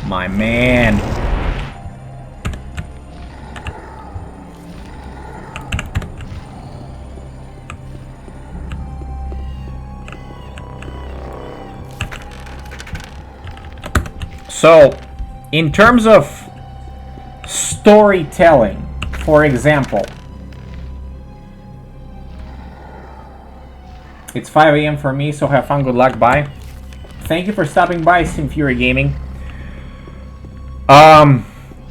My man. So, in terms of storytelling, for example, it's 5 a.m. for me, so have fun, good luck, bye. Thank you for stopping by, Sim Fury Gaming.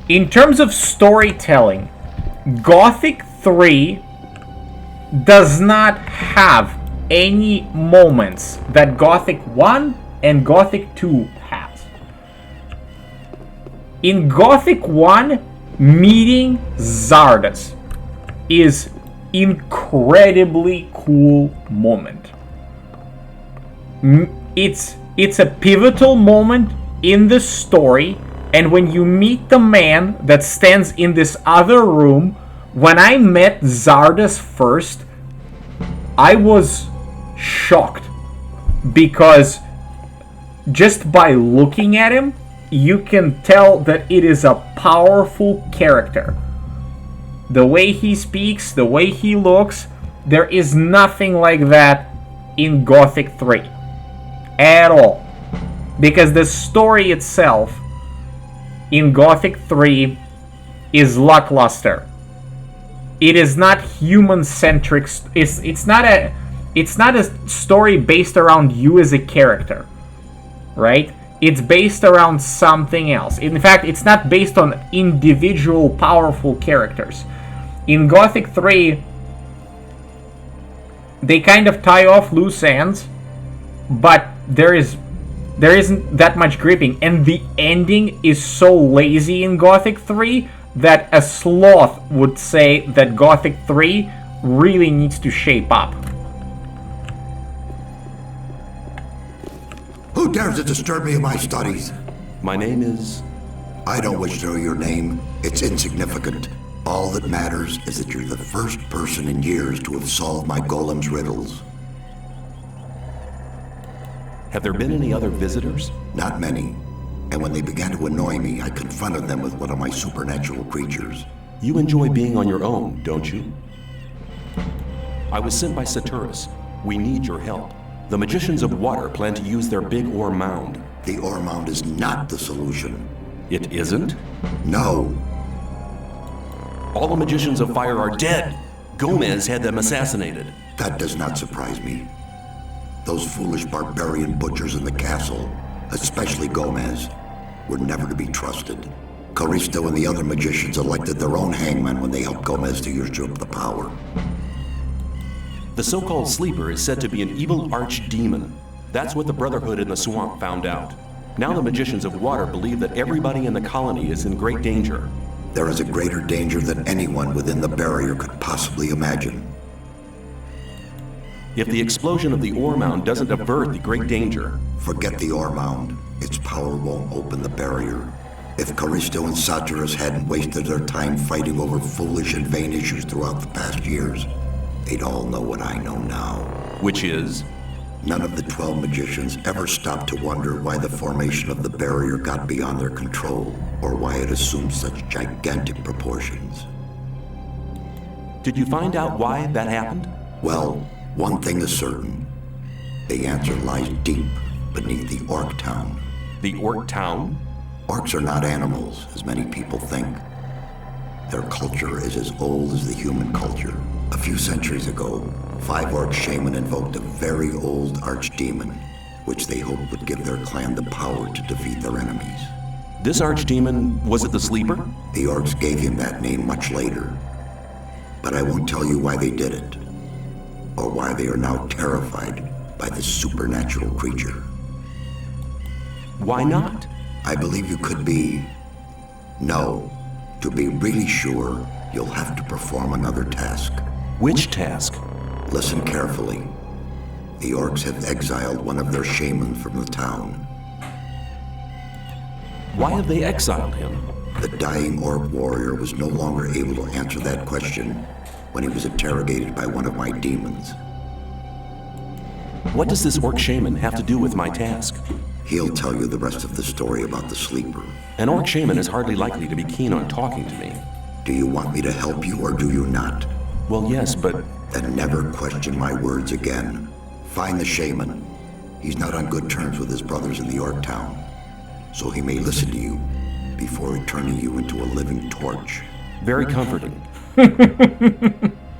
In terms of storytelling, Gothic 3 does not have any moments that Gothic 1 and Gothic 2 has. In Gothic 1, meeting Zardas is incredibly cool moment. It's a pivotal moment in the story, and when you meet the man that stands in this other room, when I met Zardas first, I was shocked because just by looking at him, you can tell that it is a powerful character. The way he speaks, the way he looks, there is nothing like that in Gothic 3 at all. Because the story itself in Gothic 3 is lackluster. It is not human-centric. It's not a story based around you as a character, right? It's based around something else. In fact, it's not based on individual powerful characters. In Gothic 3, they kind of tie off loose ends, but there isn't that much gripping, and the ending is so lazy in Gothic 3 that a sloth would say that Gothic 3 really needs to shape up. Who dares to disturb me in my studies? My name is... I don't wish to know your name. It's insignificant. All that matters is that you're the first person in years to have solved my golem's riddles. Have there been any other visitors? Not many. And when they began to annoy me, I confronted them with one of my supernatural creatures. You enjoy being on your own, don't you? I was sent by Saturus. We need your help. The magicians of water plan to use their big ore mound. The ore mound is not the solution. It isn't? No. All the magicians of fire are dead. Gomez had them assassinated. That does not surprise me. Those foolish barbarian butchers in the castle, especially Gomez, were never to be trusted. Caristo and the other magicians elected their own hangman when they helped Gomez to usurp the power. The so-called sleeper is said to be an evil archdemon. That's what the Brotherhood in the swamp found out. Now the magicians of water believe that everybody in the colony is in great danger. There is a greater danger than anyone within the barrier could possibly imagine. If the explosion of the ore mound doesn't avert the great danger... Forget the ore mound. Its power won't open the barrier. If Caristo and Saturus hadn't wasted their time fighting over foolish and vain issues throughout the past years, they'd all know what I know now. Which is? None of the 12 magicians ever stopped to wonder why the formation of the barrier got beyond their control, or why it assumed such gigantic proportions. Did you find out why that happened? Well, one thing is certain. The answer lies deep beneath the Orc Town. The Orc Town? Orcs are not animals, as many people think. Their culture is as old as the human culture. A few centuries ago, 5 orc shaman invoked a very old archdemon, which they hoped would give their clan the power to defeat their enemies. This archdemon, was it the sleeper? The orcs gave him that name much later. But I won't tell you why they did it, or why they are now terrified by this supernatural creature. Why not? I believe you could be... No. To be really sure, you'll have to perform another task. Which task? Listen carefully. The orcs have exiled one of their shamans from the town. Why have they exiled him? The dying orc warrior was no longer able to answer that question when he was interrogated by one of my demons. What does this orc shaman have to do with my task? He'll tell you the rest of the story about the sleeper. An orc shaman is hardly likely to be keen on talking to me. Do you want me to help you or do you not? Well, yes, but... Then never question my words again. Find the shaman. He's not on good terms with his brothers in the orc town, so he may listen to you before turning you into a living torch. Very comforting.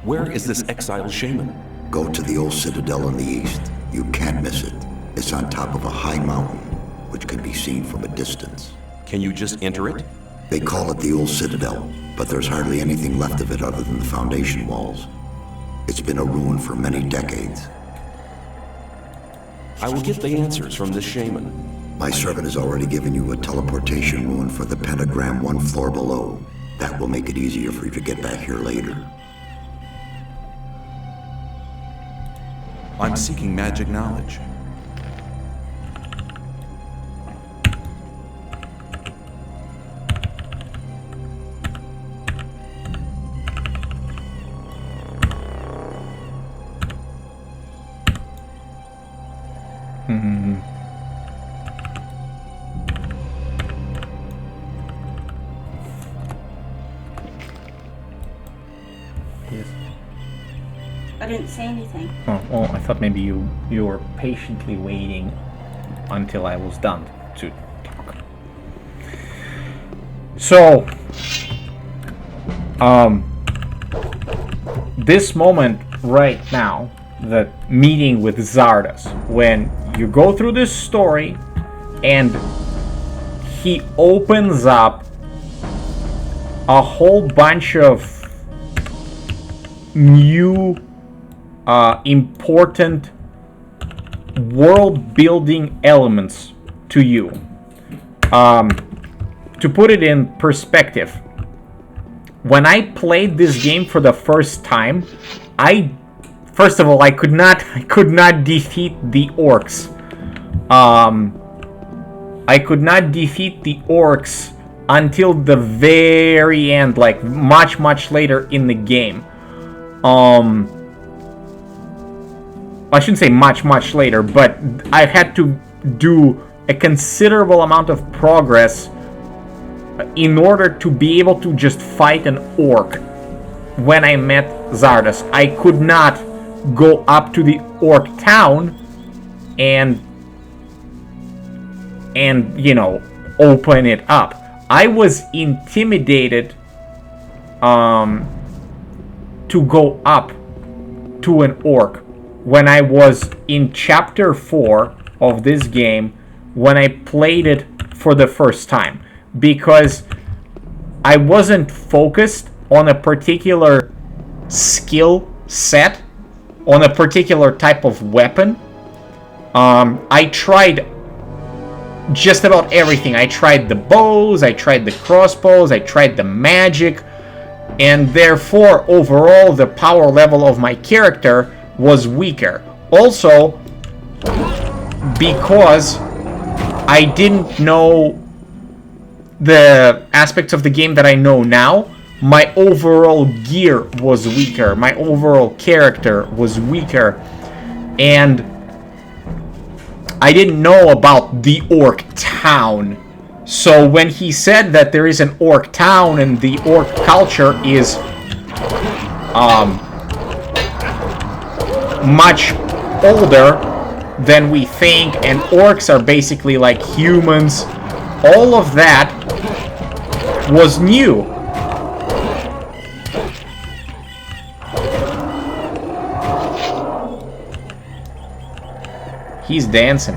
Where is this exiled shaman? Go to the old citadel in the east. You can't miss it. It's on top of a high mountain, which can be seen from a distance. Can you just enter it? They call it the old citadel, but there's hardly anything left of it other than the foundation walls. It's been a ruin for many decades. I will get the answers from this shaman. My servant has already given you a teleportation rune for the pentagram 1 floor below. That will make it easier for you to get back here later. I'm seeking magic knowledge. Yes. I didn't say anything. Oh, well, I thought maybe you were patiently waiting until I was done to talk. So, this moment right now, the meeting with Zardas, when you go through this story and he opens up a whole bunch of new important world building elements to you. To put it in perspective, when I played this game for the first time, first of all, I could not defeat the orcs. I could not defeat the orcs until the very end, like much later in the game. I shouldn't say much later, but I had to do a considerable amount of progress in order to be able to just fight an orc. When I met Zardas, I could not go up to the orc town and you know, open it up. I was intimidated to go up to an orc when I was in chapter 4 of this game, when I played it for the first time, because I wasn't focused on a particular skill set, on a particular type of weapon. I tried just about everything. I tried the bows, I tried the crossbows, I tried the magic, and therefore overall the power level of my character was weaker. Also, because I didn't know the aspects of the game that I know now, my overall gear was weaker, my overall character was weaker, and I didn't know about the orc town. So when he said that there is an orc town and the orc culture is much older than we think, and orcs are basically like humans, all of that was new. He's dancing.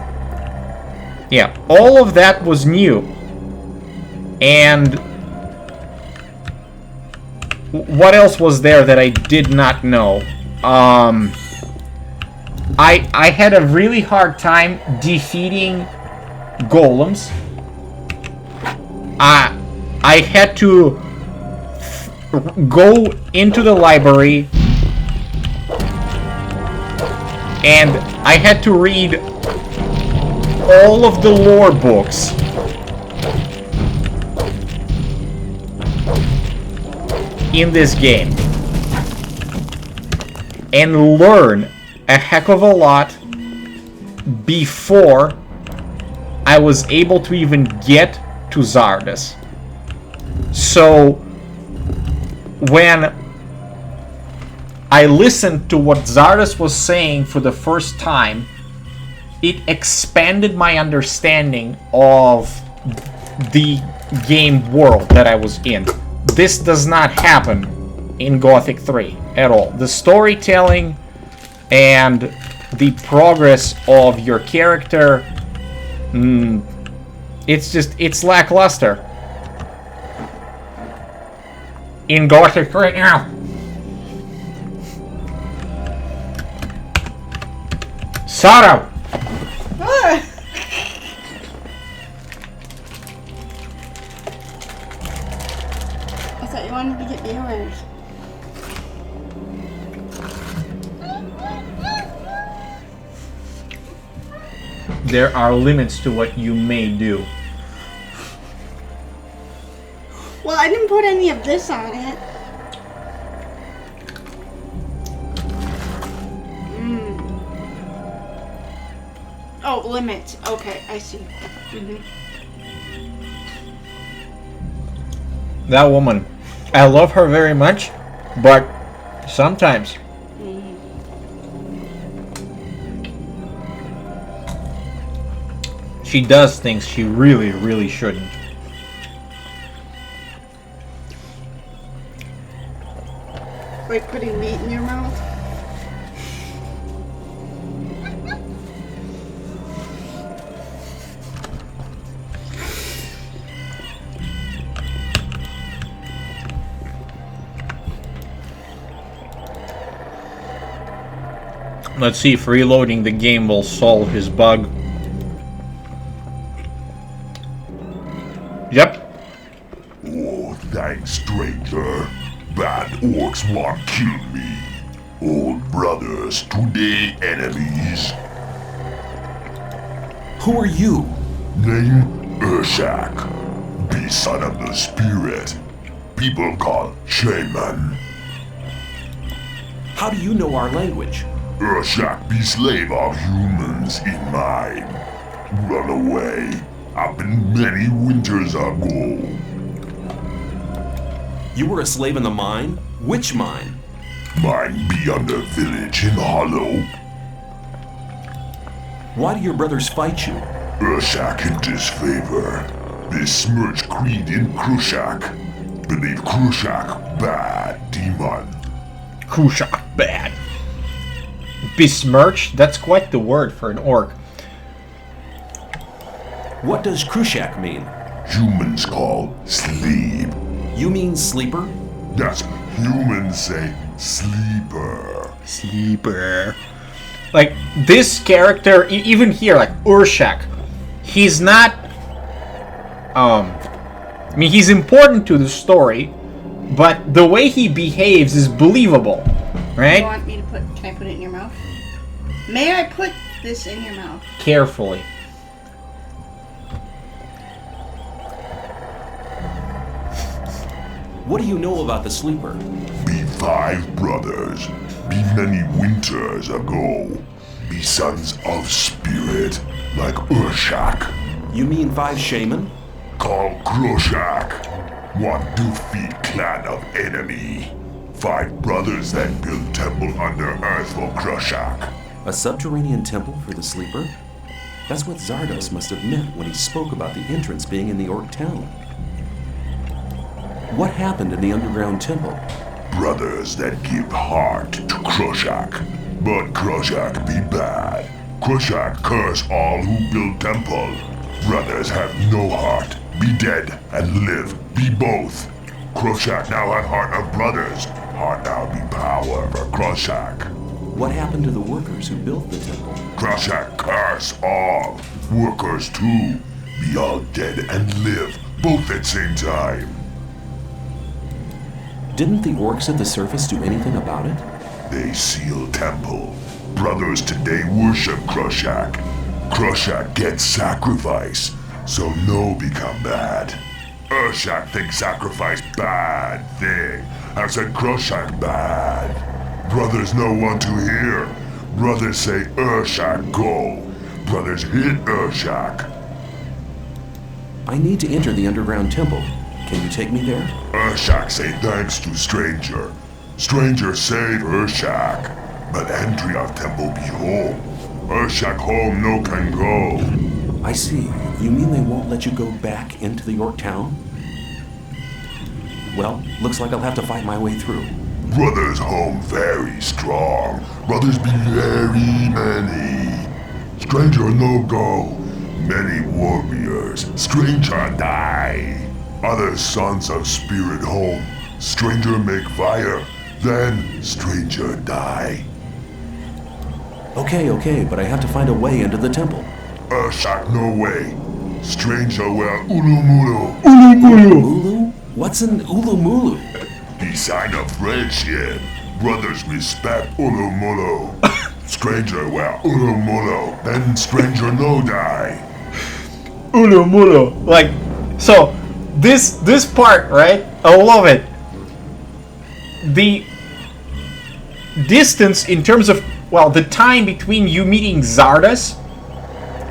Yeah, all of that was new. And what else was there that I did not know? I had a really hard time defeating golems. I had to go into the library and I had to read all of the lore books in this game and learn a heck of a lot before I was able to even get to Zardes. So when I listened to what Zardes was saying for the first time, it expanded my understanding of the game world that I was in. This does not happen in Gothic 3 at all. The storytelling and the progress of your character, it's lackluster in Gothic right now. Sarah! I thought you wanted to get viewers. There are limits to what you may do. Well, I didn't put any of this on it. Oh, limits. Okay, I see. That woman, I love her very much, but sometimes she does things she really, really shouldn't. Like putting meat in your mouth? Let's see if reloading the game will solve his bug. Yep. Oh, thanks, stranger. Bad orcs want to kill me. Old brothers, today enemies. Who are you? Name Urshak. Be son of the spirit. People call shaman. How do you know our language? Urshak be slave of humans in mine. Run away. Happened many winters ago. You were a slave in the mine? Which mine? Mine be under village in Hollow. Why do your brothers fight you? Urshak in disfavor. Besmirch creed in Krushak. Believe Krushak bad demon. Krushak bad. Besmirch? That's quite the word for an orc. What does Krushak mean? Humans call sleep. You mean sleeper? That's humans say sleeper. Sleeper. Like, this character, even here, like, Urshak, he's not, I mean, he's important to the story, but the way he behaves is believable, right? You want me to can I put it in your mouth? May I put this in your mouth? Carefully. What do you know about the sleeper? Be 5 brothers. Be many winters ago. Be sons of spirit, like Urshak. You mean 5 shaman? Call Krushak. One defeat clan of enemy. 5 brothers that build temple under earth for Krushak. A subterranean temple for the sleeper? That's what Zardes must have meant when he spoke about the entrance being in the orc town. What happened in the underground temple? Brothers that give heart to Krushak. But Krushak be bad. Krushak curse all who build temple. Brothers have no heart. Be dead and live. Be both. Krushak now have heart of brothers. Heart now be power for Krushak. What happened to the workers who built the temple? Krushak curse all. Workers too. Be all dead and live. Both at same time. Didn't the orcs at the surface do anything about it? They seal temple. Brothers today worship Krushak. Krushak gets sacrifice, so no become bad. Urshak think sacrifice bad thing. I said Krushak bad. Brothers no want to hear. Brothers say Urshak go. Brothers hit Urshak. I need to enter the underground temple. Can you take me there? Urshak say thanks to stranger. Stranger save Urshak. But entry of temple be home. Urshak home no can go. I see. You mean they won't let you go back into the York town? Well, looks like I'll have to fight my way through. Brothers home very strong. Brothers be very many. Stranger no go. Many warriors. Stranger die. Other sons of spirit home. Stranger make fire. Then stranger die. Okay, but I have to find a way into the temple. Urshak no way. Stranger wear ulumulu. Ulu? What's an ulumulu? He sign of friendship. Brothers respect ulumulu. Stranger wear ulumulu. Then stranger no die. Ulumulo. Like, so, this part, right? I love it. The distance in terms of, well, the time between you meeting Zardas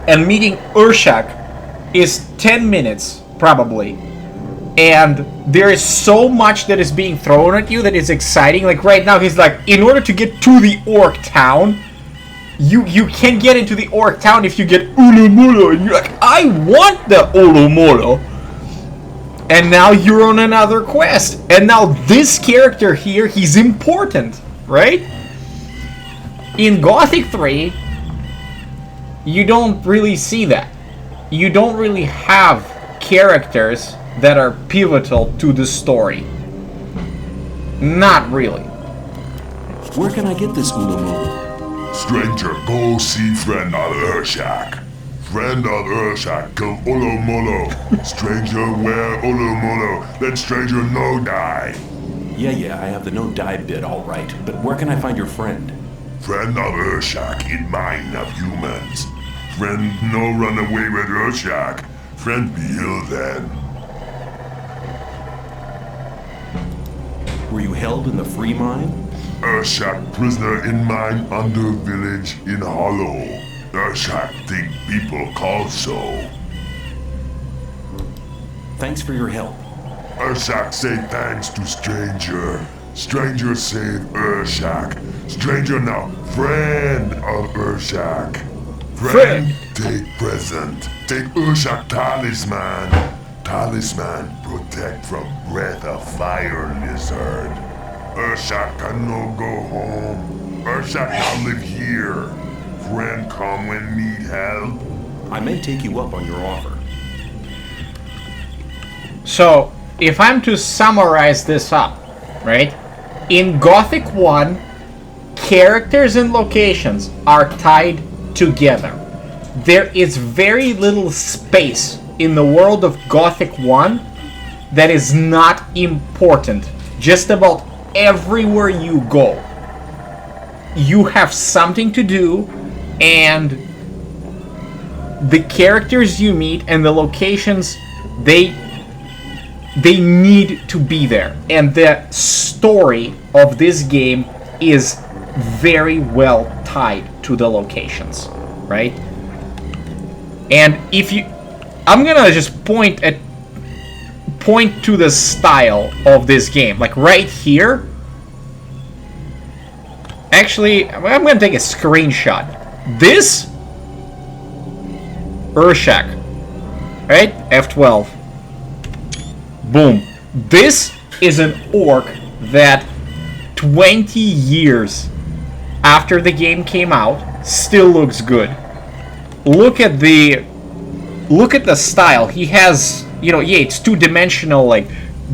and meeting Urshak is 10 minutes, probably. And there is so much that is being thrown at you that is exciting. Like right now, he's like, in order to get to the orc town, you can get into the orc town if you get Ulumulo. And you're like, I want the Ulumulo. And now you're on another quest. And now this character here, he's important, right? In Gothic 3, you don't really see that. You don't really have characters that are pivotal to the story. Not really. Where can I get this ulumulu? Stranger go see friend of Urshak. Friend of Urshak kill ulumulu. Stranger wear ulumulu. Let stranger no die. Yeah, I have the no die bit all right. But where can I find your friend? Friend of Urshak in mind of humans. Friend no run away with Urshak. Friend be ill then. Were you held in the free mine? Urshak prisoner in mine under village in hollow. Urshak think people call so. Thanks for your help. Urshak say thanks to stranger. Stranger save Urshak. Stranger now friend of Urshak. Friend take present. Take Urshak talisman. Talisman protect from breath of fire lizard. Urshak can no go home. Urshak can live here. Friend come when need help. I may take you up on your offer. So, if I'm to summarize this up, right? In Gothic 1, characters and locations are tied together. There is very little space in the world of Gothic 1 that is not important. Just about everywhere you go, you have something to do, and the characters you meet and the locations, they need to be there. And the story of this game is very well tied to the locations, right? And if you, I'm gonna just point to the style of this game, like right here. Actually, I'm gonna take a screenshot. This Urshak, right? F12. Boom. This is an orc that 20 years after the game came out still looks good. Look at the style. He has, you know, yeah, it's two-dimensional, like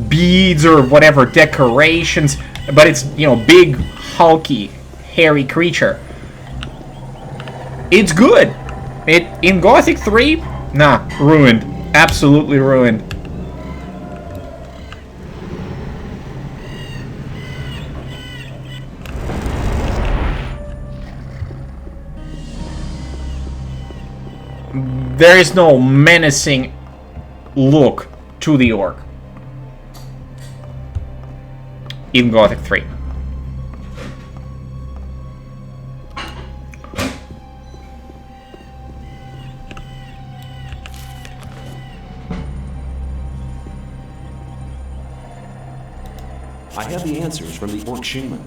beads or whatever, decorations, but it's, you know, big, hulky, hairy creature. It's good. In Gothic 3, nah, ruined. Absolutely ruined. There is no menacing look to the orc in Gothic 3. I have the answers from the orc shaman.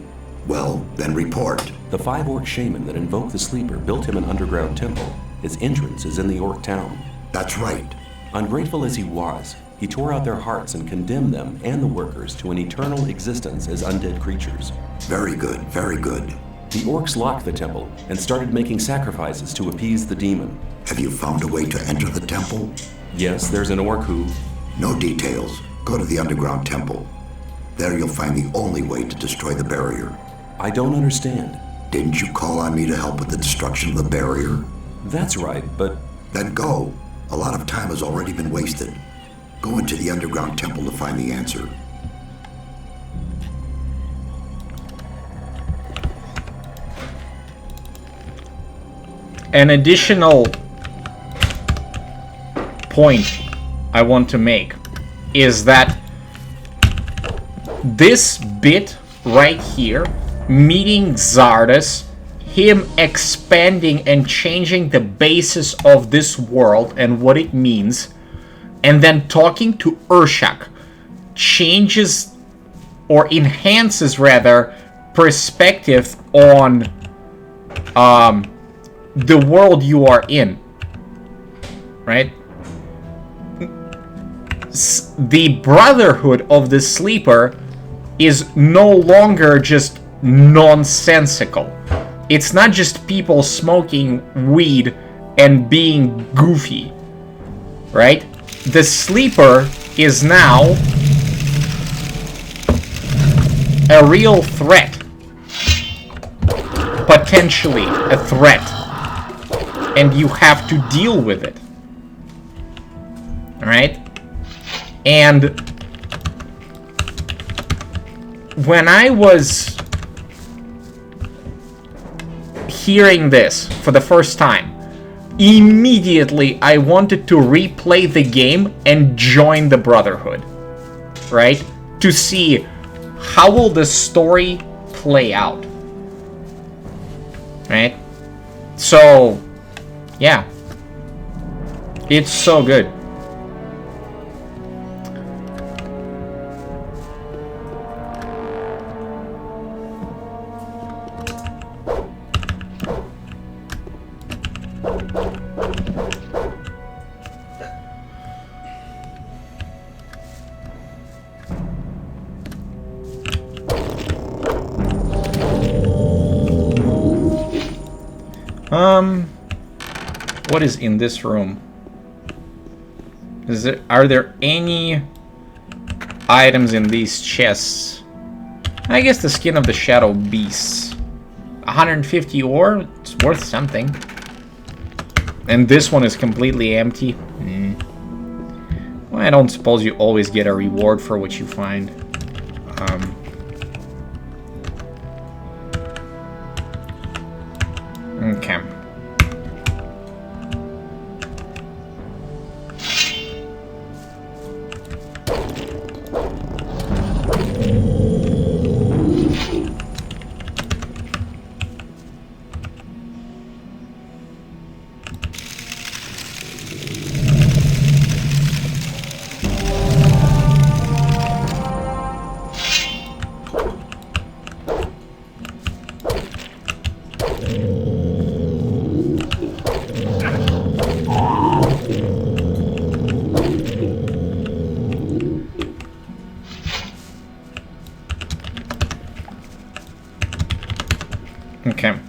Well, then report. The 5 orc shaman that invoked the sleeper built him an underground temple. His entrance is in the orc town. That's right. Ungrateful as he was, he tore out their hearts and condemned them and the workers to an eternal existence as undead creatures. Very good, very good. The orcs locked the temple and started making sacrifices to appease the demon. Have you found a way to enter the temple? Yes, there's an orc who... No details. Go to the underground temple. There you'll find the only way to destroy the barrier. I don't understand. Didn't you call on me to help with the destruction of the barrier? That's right, but... Then go. A lot of time has already been wasted. Go into the underground temple to find the answer. An additional point I want to make is that this bit right here, meeting Zardes, him expanding and changing the basis of this world and what it means, and then talking to Urshak, changes or enhances rather perspective on the world you are in, right? The Brotherhood of the Sleeper is no longer just nonsensical. It's not just people smoking weed and being goofy, right? The Sleeper is now a real threat. Potentially a threat. And you have to deal with it. Alright? And when I was hearing this for the first time, immediately I wanted to replay the game and join the Brotherhood. Right? To see how will the story play out. Right? So, yeah. It's so good. What is in this room? Are there any items in these chests? I guess the skin of the shadow beasts. 150 ore, it's worth something. And this one is completely empty. Well, I don't suppose you always get a reward for what you find. Okay. Okay.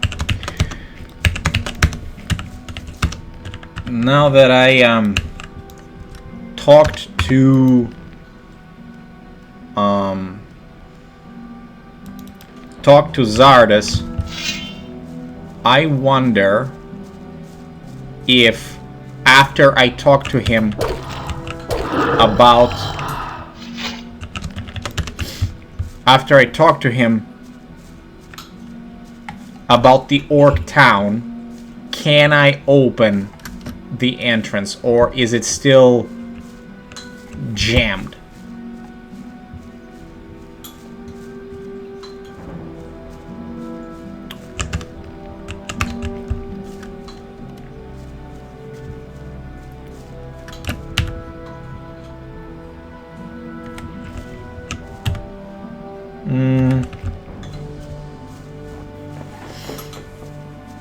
Now that I talked to Zardes, I wonder if after I talk to him about the orc town, can I open the entrance, or is it still jammed?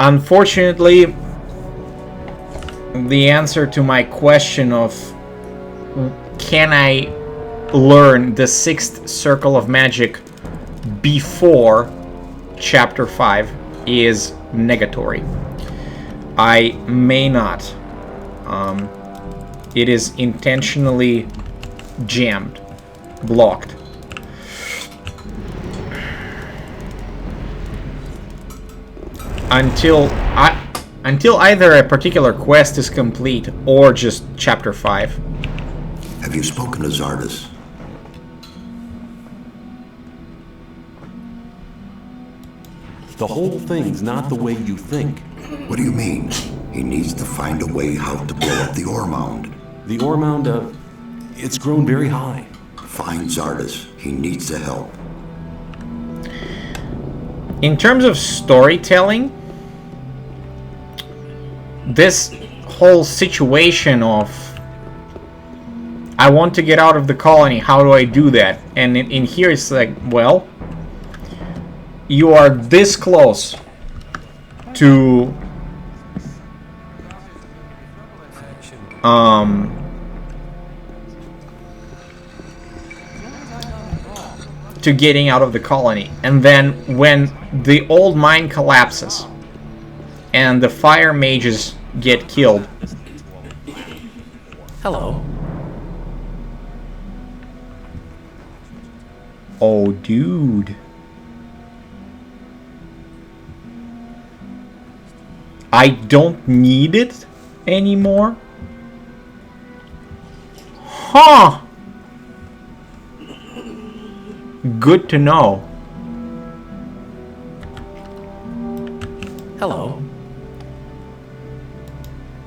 Unfortunately, the answer to my question of can I learn the 6th circle of magic before chapter 5 is negatory. I may not. It is intentionally jammed, blocked. Until either a particular quest is complete or just chapter 5. Have you spoken to Zardus? The whole thing's not the way you think. What do you mean? He needs to find a way how to blow up the ore mound. The ore mound, it's grown very high. Find Zardus. He needs the help. In terms of storytelling, this whole situation of I want to get out of the colony, how do I do that? And in here it's like, well, you are this close to getting out of the colony, and then when the old mine collapses and the fire mages get killed. Hello. Oh, dude. I don't need it anymore? Huh! Good to know. Hello.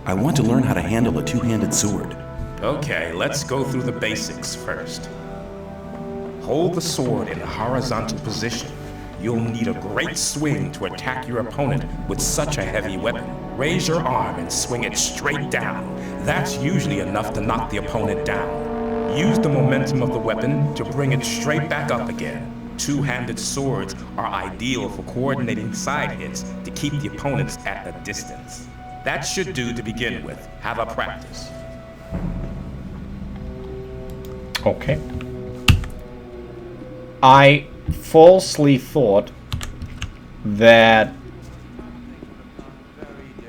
I want to learn how to handle a two-handed sword. Okay, let's go through the basics first. Hold the sword in a horizontal position. You'll need a great swing to attack your opponent with such a heavy weapon. Raise your arm and swing it straight down. That's usually enough to knock the opponent down. Use the momentum of the weapon to bring it straight back up again. Two-handed swords are ideal for coordinating side hits to keep the opponents at a distance. That should do to begin with. Have a practice. Okay. I falsely thought that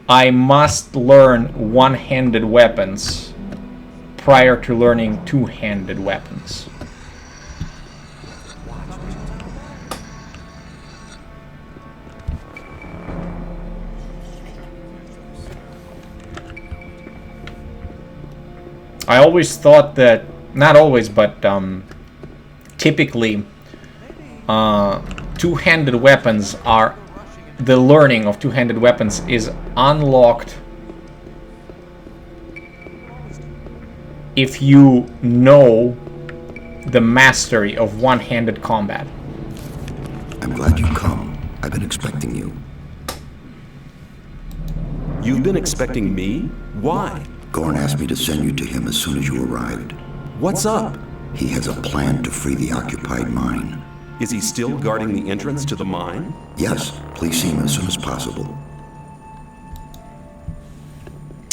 I must learn one-handed weapons prior to learning two-handed weapons. I always thought that, not always, but typically two-handed weapons are, the learning of two-handed weapons is unlocked if you know the mastery of one-handed combat. I'm glad you come. I've been expecting you. You've been expecting me? Why? Gorn asked me to send you to him as soon as you arrived. What's up? He has a plan to free the occupied mine. Is he still guarding the entrance to the mine? Yes, please see him as soon as possible.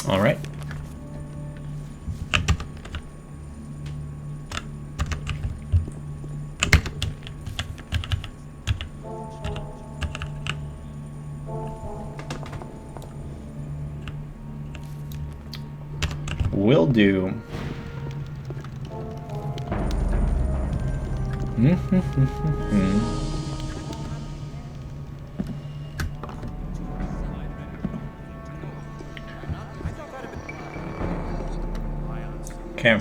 All right. Will do. Okay.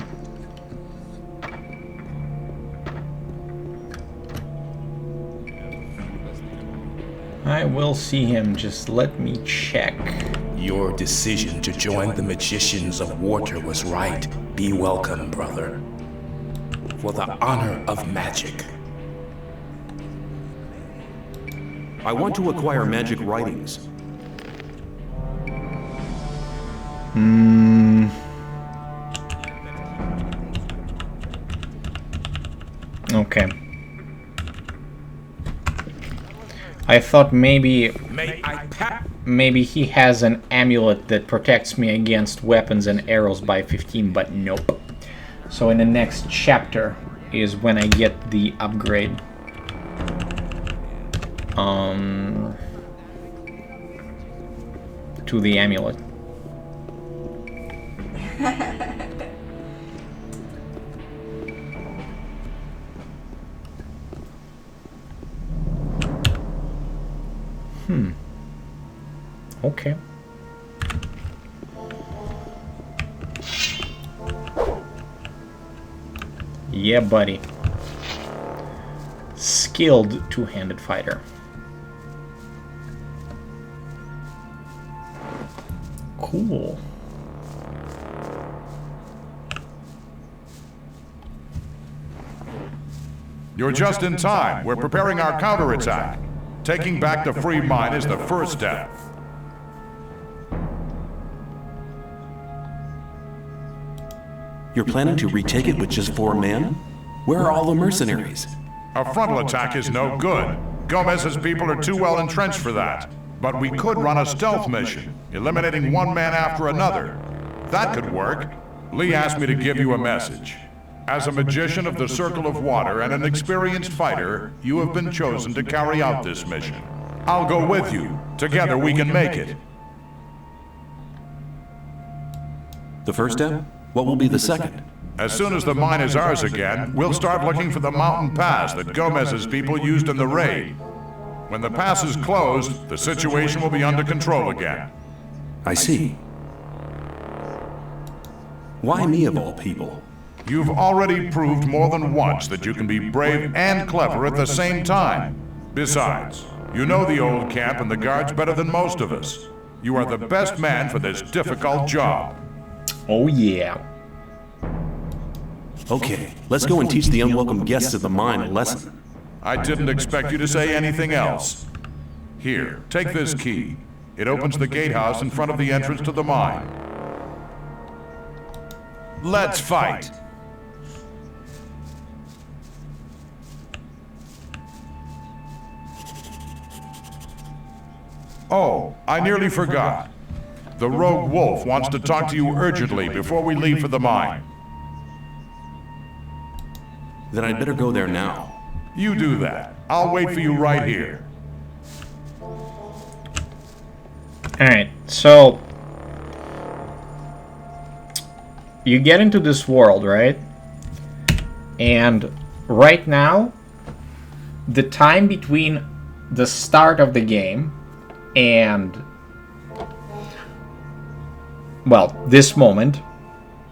I will see him, just let me check. Your decision to join the magicians of water was right. Be welcome, brother. For the honor of magic. I want to acquire magic writings. Okay. I thought maybe... May I maybe he has an amulet that protects me against weapons and arrows by 15, but nope. So in the next chapter is when I get the upgrade. To the amulet. Okay. Yeah, buddy. Skilled two-handed fighter. Cool. You're just in time. We're preparing our counterattack. Taking back the free mine is the first step. You're planning to retake it with just 4 men? Where are all the mercenaries? A frontal attack is no good. Gomez's people are too well entrenched for that. But we could run a stealth mission, eliminating one man after another. That could work. Lee asked me to give you a message. As a magician of the Circle of Water and an experienced fighter, you have been chosen to carry out this mission. I'll go with you. Together we can make it. The first step? What will be the second? As soon as the mine is ours again, we'll start looking for the mountain pass that Gomez's people used in the raid. When the pass is closed, the situation will be under control again. I see. Why me of all people? You've already proved more than once that you can be brave and clever at the same time. Besides, you know the old camp and the guards better than most of us. You are the best man for this difficult job. Oh yeah. Okay, let's go and teach the unwelcome guests of the mine a lesson. I didn't expect you to say anything else. Here, take this key. It opens the gatehouse in front of the entrance to the mine. Let's fight! Oh, I nearly forgot. The rogue wolf wants to talk to you urgently before we leave for the mine. Then I'd better go there now. You do that. I'll wait for you right here. Alright, so you get into this world, right? And right now, the time between the start of the game and, well, this moment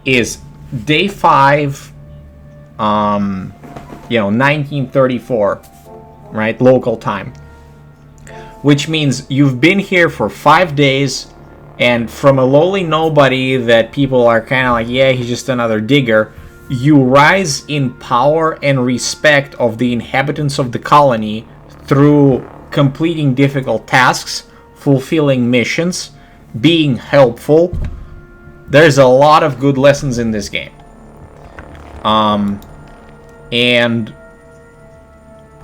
is day 5, 1934, right? Local time. Which means you've been here for 5 days, and from a lowly nobody that people are kind of like, yeah, he's just another digger, you rise in power and respect of the inhabitants of the colony through completing difficult tasks, fulfilling missions, being helpful. There's a lot of good lessons in this game.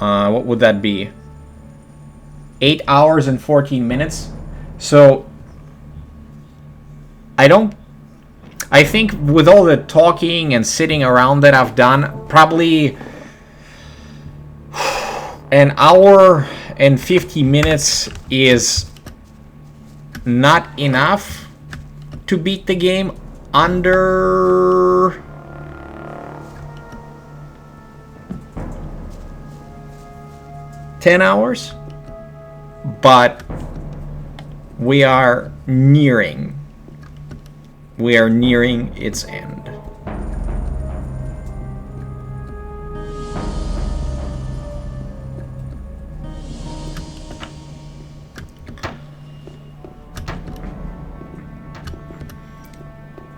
What would that be? 8 hours and 14 minutes. So I think with all the talking and sitting around that I've done, probably an hour and 50 minutes is not enough to beat the game under 10 hours. But we are nearing its end.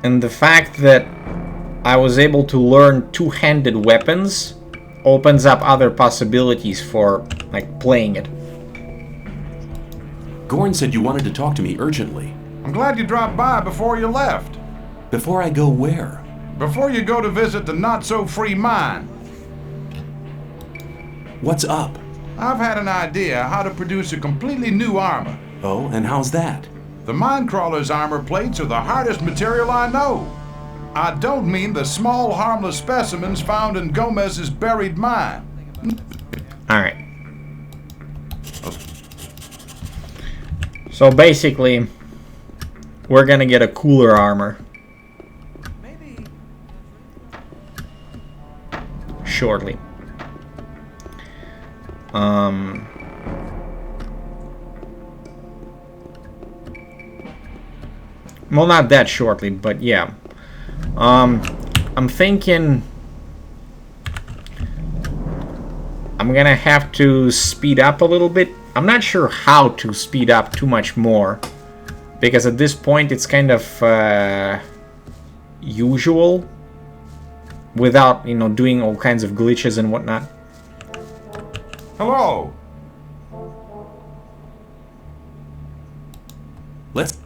And the fact that I was able to learn two-handed weapons opens up other possibilities for, like, playing it. Gorn said you wanted to talk to me urgently. I'm glad you dropped by before you left. Before I go where? Before you go to visit the not-so-free mine. What's up? I've had an idea how to produce a completely new armor. Oh, and how's that? The Minecrawler's armor plates are the hardest material I know. I don't mean the small, harmless specimens found in Gomez's buried mine. Alright. So basically, we're gonna get a cooler armor. Shortly. Well, not that shortly, but yeah. I'm thinking I'm gonna have to speed up a little bit. I'm not sure how to speed up too much more, because at this point it's kind of usual without, you know, doing all kinds of glitches and whatnot. Hello. Let's...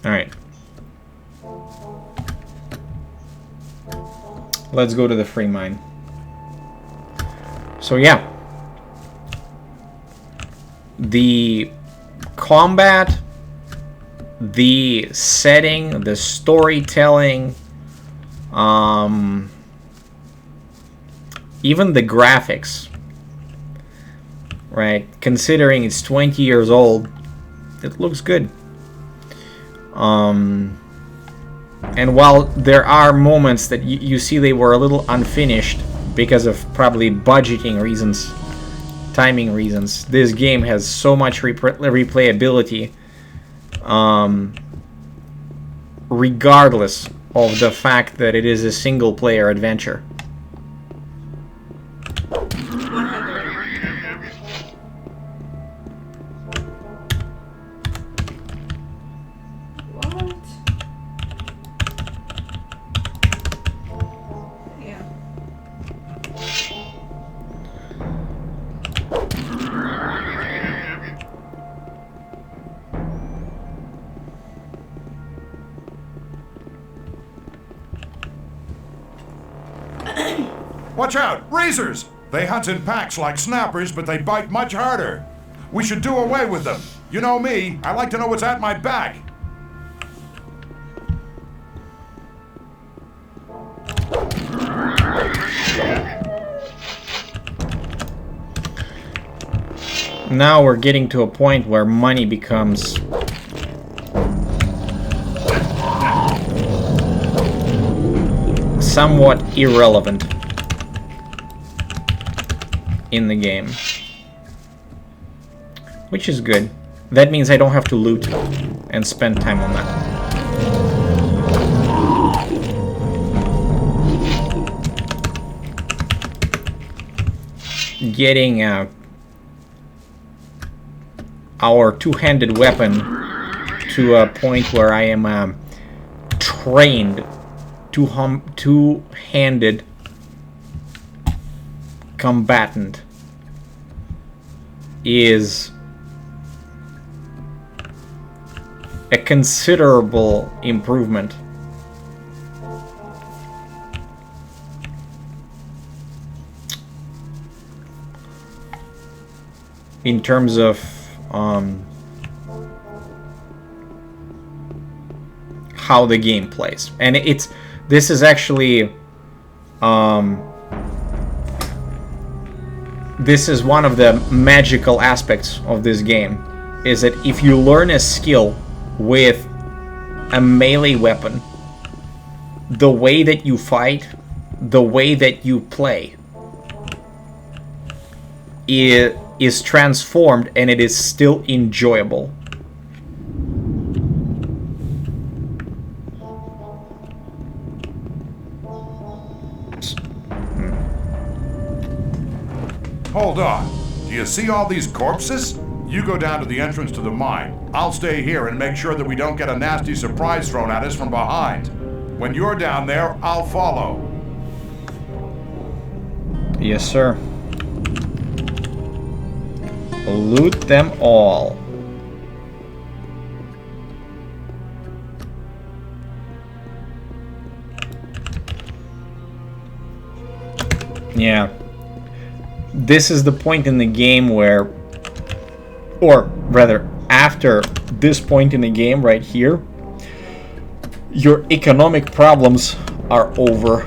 Alright. Let's go to the free mine. So yeah. The combat, the setting, the storytelling, even the graphics, right? Considering it's 20 years old, it looks good. And while there are moments that you see they were a little unfinished because of probably budgeting reasons, timing reasons, this game has so much replayability, regardless of the fact that it is a single-player adventure. Watch out! Razors! They hunt in packs like snappers, but they bite much harder. We should do away with them. You know me, I like to know what's at my back. Now we're getting to a point where money becomes somewhat irrelevant in the game, which is good. That means I don't have to loot and spend time on that. Getting our two-handed weapon to a point where I am trained two-handed combatant is a considerable improvement. In terms of how the game plays, and this is actually this is one of the magical aspects of this game, is that if you learn a skill with a melee weapon, the way that you fight, the way that you play is transformed, and it is still enjoyable. Hold on. Do you see all these corpses? You go down to the entrance to the mine. I'll stay here and make sure that we don't get a nasty surprise thrown at us from behind. When you're down there, I'll follow. Yes, sir. Loot them all. Yeah. This is the point in the game where or rather after this point in the game right here, your economic problems are over.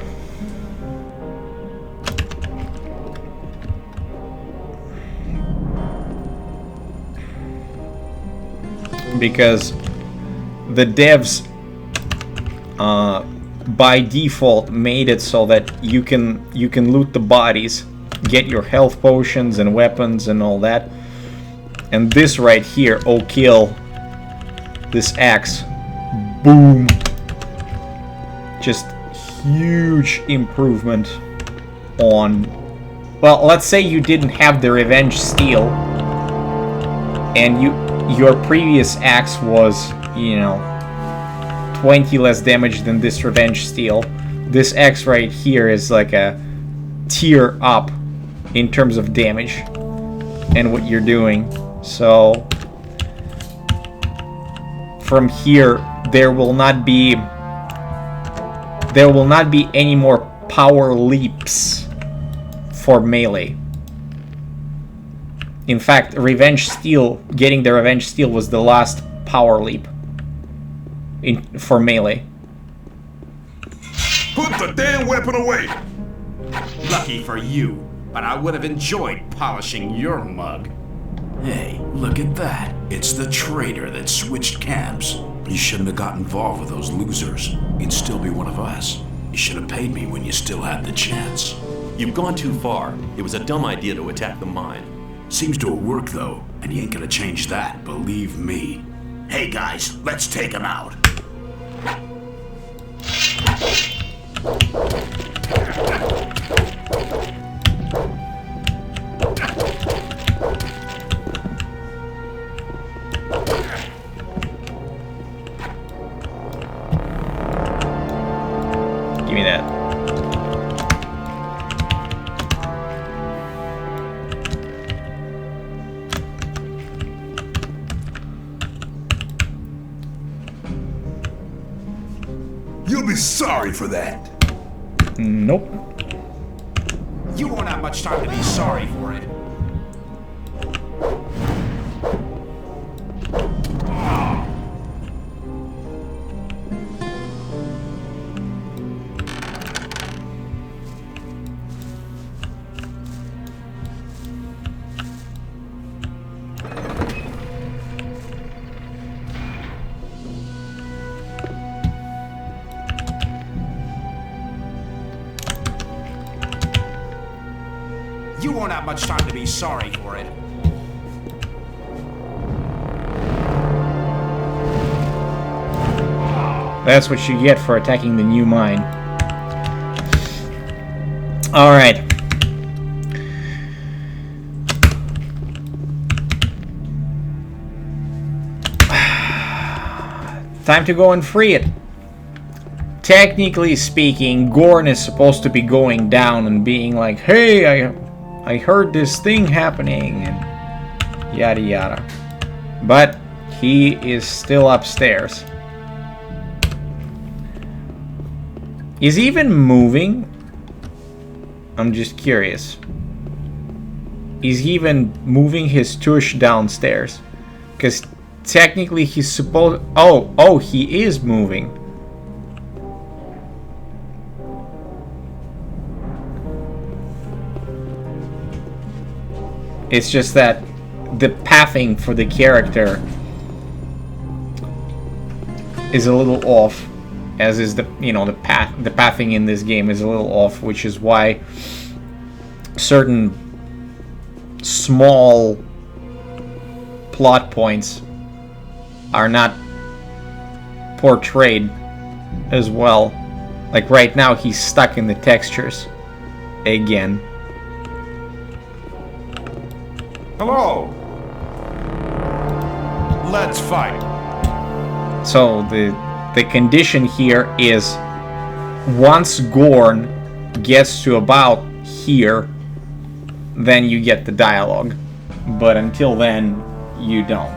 Because the devs by default made it so that you can loot the bodies, get your health potions and weapons and all that. And this right here, oh kill, this axe, boom, just huge improvement on, well, let's say you didn't have the revenge steel and your previous axe was, you know, 20 less damage than this revenge steel. This axe right here is like a tier up in terms of damage and what you're doing. So from here there will not be any more power leaps for melee. In fact, revenge steel, getting the revenge steel was the last power leap for melee. Put the damn weapon away! Lucky for you, but I would have enjoyed polishing your mug. Hey, look at that. It's the traitor that switched camps. You shouldn't have got involved with those losers. You'd still be one of us. You should have paid me when you still had the chance. You've gone too far. It was a dumb idea to attack the mine. Seems to have worked though, and you ain't gonna change that, believe me. Hey guys, let's take him out. Give me that. You'll be sorry for that. Nope. You won't have much time to be sorry for it. You won't have much time to be sorry for it. That's what you get for attacking the new mine. Alright. Time to go and free it. Technically speaking, Gorn is supposed to be going down and being like, hey, I heard this thing happening, and yada yada. But he is still upstairs. Is he even moving? I'm just curious. Is he even moving his tush downstairs? Because technically he's supposed... Oh, he is moving. It's just that the pathing for the character is a little off, as is the pathing in this game is a little off, which is why certain small plot points are not portrayed as well. Like right now he's stuck in the textures again. Hello. Let's fight. So the condition here is once Gorn gets to about here, then you get the dialogue. But until then, you don't.